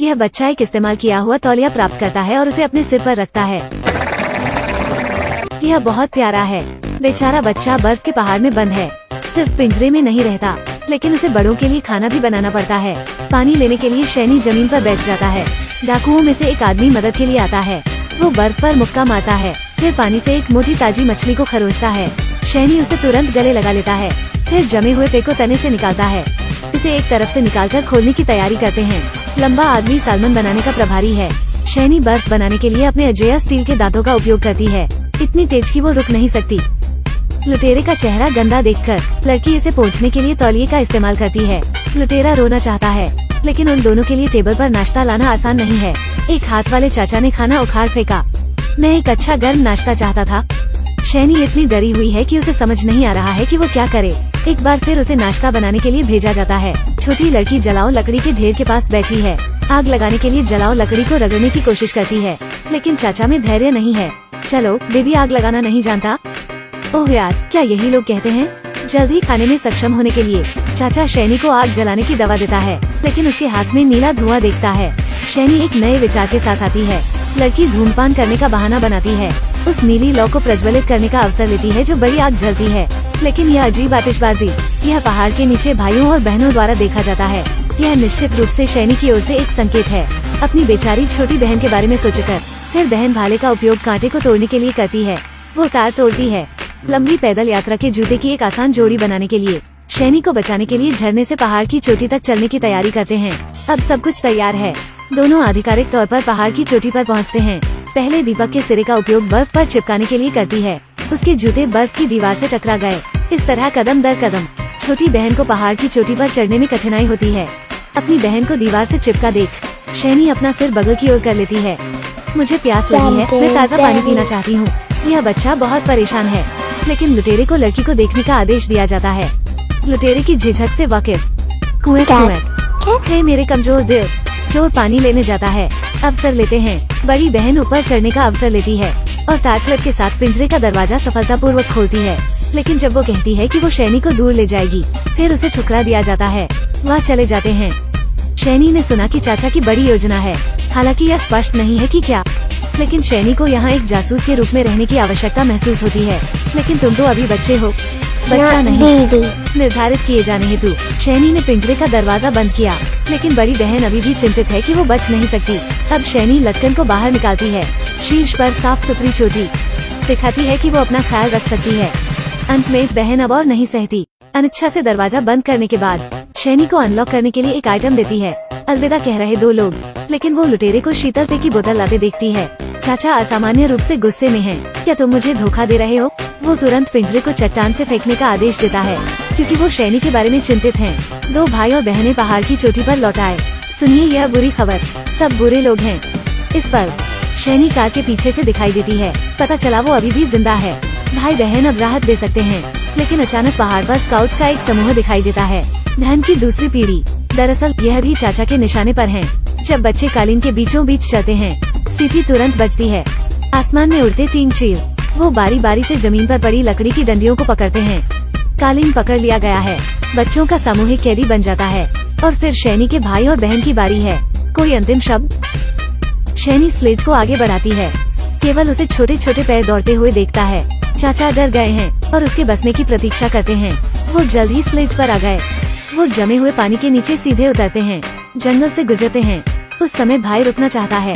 यह बच्चा एक इस्तेमाल किया हुआ तौलिया प्राप्त करता है और उसे अपने सिर पर रखता है। यह बहुत प्यारा है। बेचारा बच्चा बर्फ के पहाड़ में बंद है। सिर्फ पिंजरे में नहीं रहता, लेकिन उसे बड़ों के लिए खाना भी बनाना पड़ता है। पानी लेने के लिए शैनी जमीन पर बैठ जाता है। डाकुओं में से एक आदमी मदद के लिए आता है। वो बर्फ पर मुक्का मारता है, फिर पानी से एक मोटी ताजी मछली को खरोचता है। शैनी उसे तुरंत गले लगा लेता है, फिर जमे हुए पे को तने से निकालता है। इसे एक तरफ से निकालकर खोलने की तैयारी करते हैं। लंबा आदमी सालमन बनाने का प्रभारी है। शैनी बर्फ बनाने के लिए अपने अजेय स्टील के दांतों का उपयोग करती है, इतनी तेज कि वो रुक नहीं सकती। लुटेरे का चेहरा गंदा देखकर लड़की इसे पोंछने के लिए तौलिए का इस्तेमाल करती है। लुटेरा रोना चाहता है, लेकिन उन दोनों के लिए टेबल पर नाश्ता लाना आसान नहीं है। एक हाथ वाले चाचा ने खाना उखाड़ फेंका। मैं एक अच्छा गर्म नाश्ता चाहता था। शैनी इतनी डरी हुई है कि उसे समझ नहीं आ रहा है कि वो क्या करे। एक बार फिर उसे नाश्ता बनाने के लिए भेजा जाता है। छोटी लड़की जलाओ लकड़ी के ढेर के पास बैठी है। आग लगाने के लिए जलाओ लकड़ी को रगड़ने की कोशिश करती है, लेकिन चाचा में धैर्य नहीं है। चलो, बेबी आग लगाना नहीं जानता। ओह यार, क्या यही लोग कहते हैं? जल्दी खाने में सक्षम होने के लिए चाचा शैनी को आग जलाने की दवा देता है, लेकिन उसके हाथ में नीला धुआं देखता है। शैनी एक नए विचार के साथ आती है। लड़की धूम्रपान करने का बहाना बनाती है। उस नीली लौ को प्रज्वलित करने का अवसर लेती है जो बड़ी आग जलती है। लेकिन यह अजीब आतिशबाजी यह पहाड़ के नीचे भाइयों और बहनों द्वारा देखा जाता है। यह निश्चित रूप से शैनी की ओर से एक संकेत है। अपनी बेचारी छोटी बहन के बारे में सोचकर फिर बहन भाले का उपयोग कांटे को तोड़ने के लिए करती है। वो तार तोड़ती है। लंबी पैदल यात्रा के जूते की एक आसान जोड़ी बनाने के लिए शैनी को बचाने के लिए झरने से पहाड़ की चोटी तक चलने की तैयारी करते हैं। अब सब कुछ तैयार है। दोनों आधिकारिक तौर पर पहाड़ की चोटी पर पहुंचते हैं। पहले दीपक के सिरे का उपयोग बर्फ पर चिपकाने के लिए करती है। उसके जूते बर्फ की दीवार से टकरा गए। इस तरह कदम दर कदम छोटी बहन को पहाड़ की चोटी पर चढ़ने में कठिनाई होती है। अपनी बहन को दीवार से चिपका देख शैनी अपना सिर बगल की ओर कर लेती है। मुझे प्यास लगी है, मैं ताज़ा पानी पीना चाहती हूँ। यह बच्चा बहुत परेशान है, लेकिन लुटेरे को लड़की को देखने का आदेश दिया जाता है। लुटेरे की झिझक से वाकिफ हे मेरे कमजोर दिल, चोर पानी लेने जाता है। अवसर लेते हैं। बड़ी बहन ऊपर चढ़ने का अवसर लेती है और ताकत के साथ पिंजरे का दरवाजा सफलतापूर्वक खोलती है। लेकिन जब वो कहती है कि वो शैनी को दूर ले जाएगी, फिर उसे ठुकरा दिया जाता है। वह चले जाते हैं। शैनी ने सुना कि चाचा की बड़ी योजना है, हालांकि यह स्पष्ट नहीं है कि क्या। लेकिन शैनी को यहाँ एक जासूस के रूप में रहने की आवश्यकता महसूस होती है। लेकिन तुम तो अभी बच्चे हो, बच्चा नहीं। निर्धारित किए जाने हेतु शैनी ने पिंजरे का दरवाजा बंद किया, लेकिन बड़ी बहन अभी भी चिंतित है कि वो बच नहीं सकती। अब शैनी लटकन को बाहर निकालती है। शीर्ष पर साफ सुथरी चोटी दिखाती है कि वो अपना ख्याल रख सकती है। अंत में बहन अब और नहीं सहती। अनिच्छा से दरवाजा बंद करने के बाद शैनी को अनलॉक करने के लिए एक आइटम देती है। अलविदा कह रहे दो लोग, लेकिन वो लुटेरे को शीतल पेय की बोतल लाते देखती है। चाचा असामान्य रूप से गुस्से में हैं। क्या तुम मुझे धोखा दे रहे हो? वो तुरंत पिंजरे को चट्टान से फेंकने का आदेश देता है, क्योंकि वो शैनी के बारे में चिंतित हैं। दो भाई और बहनें पहाड़ की चोटी पर लौट आए। सुनिए यह बुरी खबर, सब बुरे लोग हैं। इस पर शैनी कार के पीछे से दिखाई देती है। पता चला वो अभी भी जिंदा है। भाई बहन अब राहत दे सकते हैं, लेकिन अचानक पहाड़ पर स्काउट्स का एक समूह दिखाई देता है। धन की दूसरी पीढ़ी। दरअसल यह भी चाचा के निशाने पर हैं। जब बच्चे कालीन के बीचों बीच चलते हैं, सीटी तुरंत बजती है। आसमान में उड़ते 3 चील। वो बारी बारी से जमीन पर पड़ी लकड़ी की डंडियों को पकड़ते हैं। कालीन पकड़ लिया गया है। बच्चों का सामूहिक कैदी बन जाता है और फिर शैनी के भाई और बहन की बारी है। कोई अंतिम शब्द? शैनी स्लेज को आगे बढ़ाती है। केवल उसे छोटे छोटे पैर दौड़ते हुए देखता है। चाचा डर गए हैं और उसके बसने की प्रतीक्षा करते हैं। वो जल्द ही स्लेज पर आ गए। वो जमे हुए पानी के नीचे सीधे उतरते हैं। जंगल से गुजरते हैं। उस समय भाई रुकना चाहता है,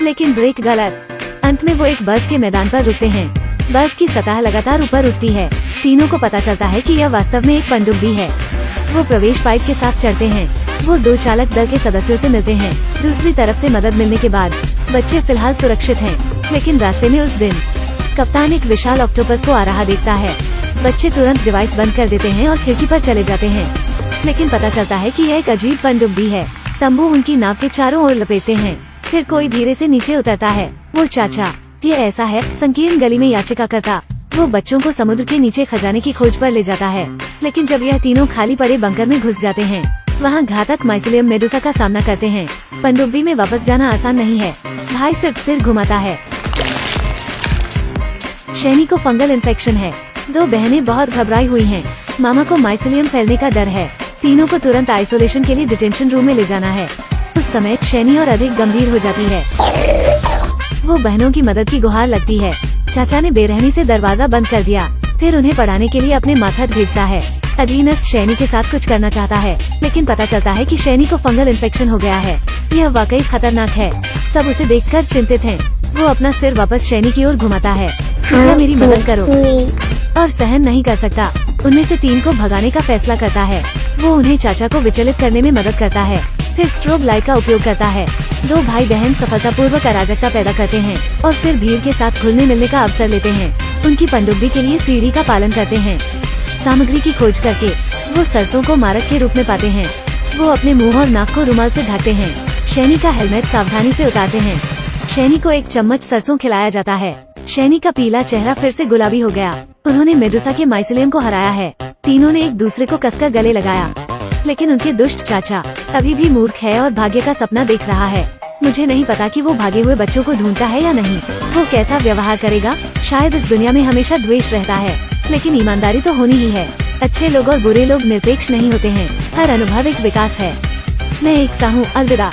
लेकिन ब्रेक गलत। अंत में वो एक बर्फ के मैदान पर रुकते हैं। बर्फ की सतह लगातार ऊपर उठती है। तीनों को पता चलता है कि यह वास्तव में एक पनडुब्बी है। वो प्रवेश पाइप के साथ चढ़ते हैं। वो 2 चालक दल के सदस्यों से मिलते हैं। दूसरी तरफ से मदद मिलने के बाद बच्चे फिलहाल सुरक्षित हैं, लेकिन रास्ते में उस दिन कप्तान एक विशाल ऑक्टोपस को आ रहा देखता है। बच्चे तुरंत डिवाइस बंद कर देते हैं और खिड़की पर चले जाते हैं, लेकिन पता चलता है कि यह एक अजीब पनडुब्बी है। तंबू उनकी नाव के चारों ओर लपेटते हैं। फिर कोई धीरे से नीचे उतरता है। वो चाचा। ये ऐसा है संकीर्ण गली में याचिका करता। वो बच्चों को समुद्र के नीचे खजाने की खोज पर ले जाता है, लेकिन जब यह तीनों खाली पड़े बंकर में घुस जाते हैं, वहाँ घातक माइसिलियम मेडुसा का सामना करते हैं। पनडुब्बी में वापस जाना आसान नहीं है। भाई सिर्फ सिर घुमाता है। शैनी को फंगल इन्फेक्शन है। 2 बहनें बहुत घबराई हुई हैं। मामा को माइसिलियम फैलने का डर है। तीनों को तुरंत आइसोलेशन के लिए डिटेंशन रूम में ले जाना है। उस समय शैनी और अधिक गंभीर हो जाती है। वो बहनों की मदद की गुहार लगती है। चाचा ने बेरहमी से दरवाजा बंद कर दिया, फिर उन्हें पढ़ाने के लिए अपने माथत भेजता है। अधीनस्थ शैनी के साथ कुछ करना चाहता है, लेकिन पता चलता है कि शैनी को फंगल इन्फेक्शन हो गया है। यह वाकई खतरनाक है। सब उसे देखकर चिंतित हैं। वो अपना सिर वापस शैनी की ओर घुमाता है। कृपया मेरी मदद करो, और सहन नहीं कर सकता। उनमें से 3 को भगाने का फैसला करता है। वो उन्हें चाचा को विचलित करने में मदद करता है, फिर स्ट्रोब लाइट का उपयोग करता है। 2 भाई बहन सफलतापूर्वक अराजकता पैदा करते हैं और फिर भीड़ के साथ घुलने मिलने का अवसर लेते हैं। उनकी पनडुब्बी के लिए सीढ़ी का पालन करते हैं। सामग्री की खोज करके वो सरसों को मारक के रूप में पाते हैं। वो अपने मुंह और नाक को रुमाल से ढकते हैं। शैनी का हेलमेट सावधानी से उतारते हैं। शैनी को 1 चम्मच सरसों खिलाया जाता है। शैनी का पीला चेहरा फिर से गुलाबी हो गया। उन्होंने मेडुसा के माइसिलियम को हराया है। तीनों ने एक दूसरे को कसकर गले लगाया, लेकिन उनके दुष्ट चाचा अभी भी मूर्ख है और भाग्य का सपना देख रहा है। मुझे नहीं पता कि वो भागे हुए बच्चों को ढूंढता है या नहीं। वो कैसा व्यवहार करेगा? शायद इस दुनिया में हमेशा द्वेष रहता है, लेकिन ईमानदारी तो होनी ही है। अच्छे लोग और बुरे लोग निरपेक्ष नहीं होते हैं। हर अनुभव एक विकास है। मैं एक सा हूँ। अलविदा।